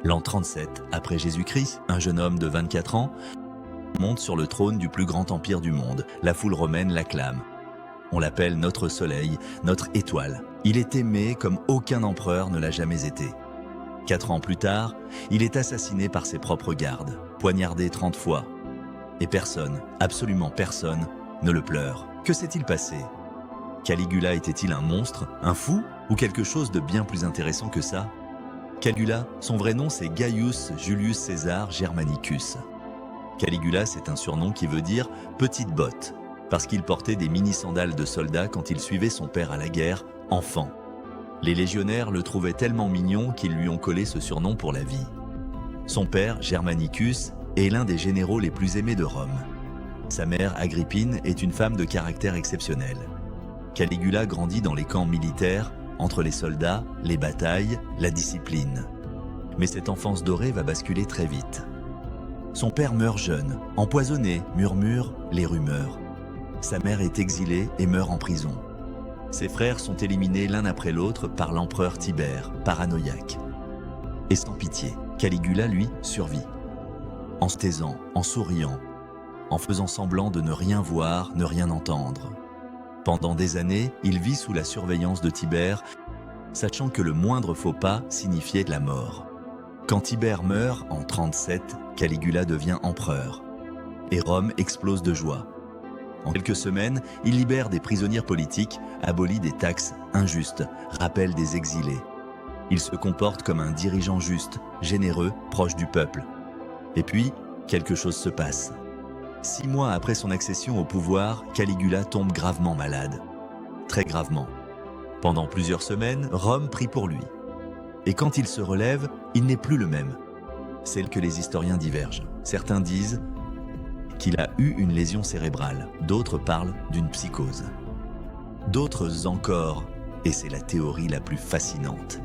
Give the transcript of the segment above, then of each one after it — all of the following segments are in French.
L'an 37 après Jésus-Christ, un jeune homme de 24 ans monte sur le trône du plus grand empire du monde. La foule romaine l'acclame. On l'appelle notre soleil, notre étoile. Il est aimé comme aucun empereur ne l'a jamais été. 4 ans plus tard, il est assassiné par ses propres gardes, poignardé 30 fois. Et personne, absolument personne, ne le pleure. Que s'est-il passé? Caligula était-il un monstre, un fou, ou quelque chose de bien plus intéressant que ça? Caligula, son vrai nom c'est Gaius Julius Caesar Germanicus. Caligula, c'est un surnom qui veut dire « petite botte », parce qu'il portait des mini-sandales de soldat quand il suivait son père à la guerre, enfant. Les légionnaires le trouvaient tellement mignon qu'ils lui ont collé ce surnom pour la vie. Son père, Germanicus, est l'un des généraux les plus aimés de Rome. Sa mère, Agrippine, est une femme de caractère exceptionnel. Caligula grandit dans les camps militaires, entre les soldats, les batailles, la discipline. Mais cette enfance dorée va basculer très vite. Son père meurt jeune, empoisonné, murmurent les rumeurs. Sa mère est exilée et meurt en prison. Ses frères sont éliminés l'un après l'autre par l'empereur Tibère, paranoïaque. Et sans pitié, Caligula, lui, survit. En se taisant, en souriant, en faisant semblant de ne rien voir, ne rien entendre. Pendant des années, il vit sous la surveillance de Tibère, sachant que le moindre faux pas signifiait de la mort. Quand Tibère meurt, en 37, Caligula devient empereur. Et Rome explose de joie. En quelques semaines, il libère des prisonniers politiques, abolit des taxes injustes, rappelle des exilés. Il se comporte comme un dirigeant juste, généreux, proche du peuple. Et puis, quelque chose se passe. 6 mois après son accession au pouvoir, Caligula tombe gravement malade. Très gravement. Pendant plusieurs semaines, Rome prie pour lui. Et quand il se relève, il n'est plus le même. C'est là que les historiens divergent. Certains disent qu'il a eu une lésion cérébrale, d'autres parlent d'une psychose. D'autres encore, et c'est la théorie la plus fascinante.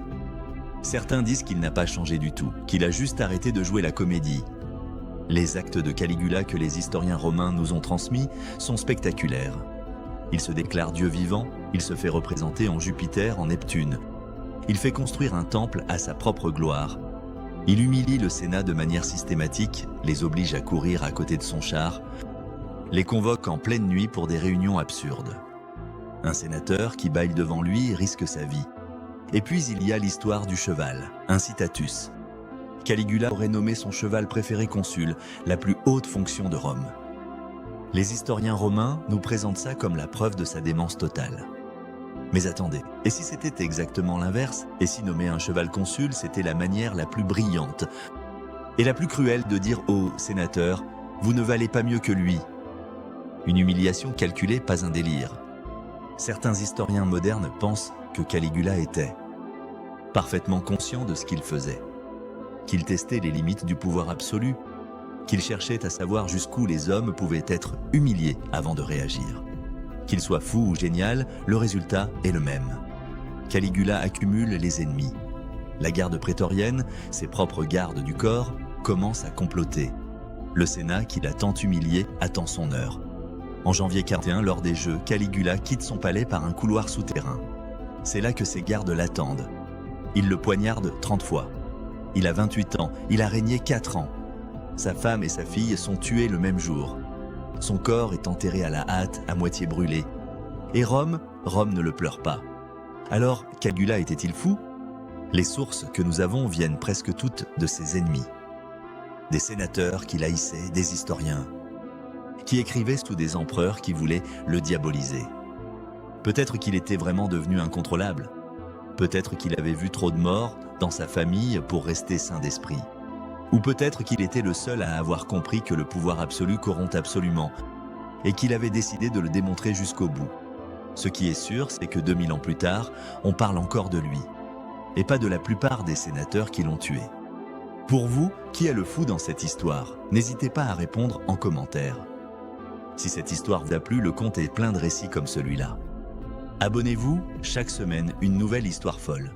Certains disent qu'il n'a pas changé du tout, qu'il a juste arrêté de jouer la comédie. Les actes de Caligula que les historiens romains nous ont transmis sont spectaculaires. Il se déclare Dieu vivant, il se fait représenter en Jupiter, en Neptune. Il fait construire un temple à sa propre gloire. Il humilie le Sénat de manière systématique, les oblige à courir à côté de son char, les convoque en pleine nuit pour des réunions absurdes. Un sénateur qui bâille devant lui risque sa vie. Et puis il y a l'histoire du cheval, Incitatus. Caligula aurait nommé son cheval préféré consul, la plus haute fonction de Rome. Les historiens romains nous présentent ça comme la preuve de sa démence totale. Mais attendez, et si c'était exactement l'inverse? Et si nommer un cheval consul, c'était la manière la plus brillante et la plus cruelle de dire au sénateur « Vous ne valez pas mieux que lui ». Une humiliation calculée, pas un délire. Certains historiens modernes pensent que Caligula était parfaitement conscient de ce qu'il faisait, qu'il testait les limites du pouvoir absolu, qu'il cherchait à savoir jusqu'où les hommes pouvaient être humiliés avant de réagir. Qu'il soit fou ou génial, le résultat est le même. Caligula accumule les ennemis. La garde prétorienne, ses propres gardes du corps, commence à comploter. Le Sénat, qui l'a tant humilié, attend son heure. En janvier 41, lors des Jeux, Caligula quitte son palais par un couloir souterrain. C'est là que ses gardes l'attendent. Ils le poignardent 30 fois. Il a 28 ans, il a régné 4 ans. Sa femme et sa fille sont tuées le même jour. Son corps est enterré à la hâte, à moitié brûlé. Et Rome ne le pleure pas. Alors, Caligula était-il fou? Les sources que nous avons viennent presque toutes de ses ennemis. Des sénateurs qui haïssaient, des historiens, qui écrivaient sous des empereurs qui voulaient le diaboliser. Peut-être qu'il était vraiment devenu incontrôlable. Peut-être qu'il avait vu trop de morts dans sa famille pour rester sain d'esprit. Ou peut-être qu'il était le seul à avoir compris que le pouvoir absolu corrompt absolument et qu'il avait décidé de le démontrer jusqu'au bout. Ce qui est sûr, c'est que 2000 ans plus tard, on parle encore de lui et pas de la plupart des sénateurs qui l'ont tué. Pour vous, qui est le fou dans cette histoire? N'hésitez pas à répondre en commentaire. Si cette histoire vous a plu, le conte est plein de récits comme celui-là. Abonnez-vous, chaque semaine, une nouvelle histoire folle.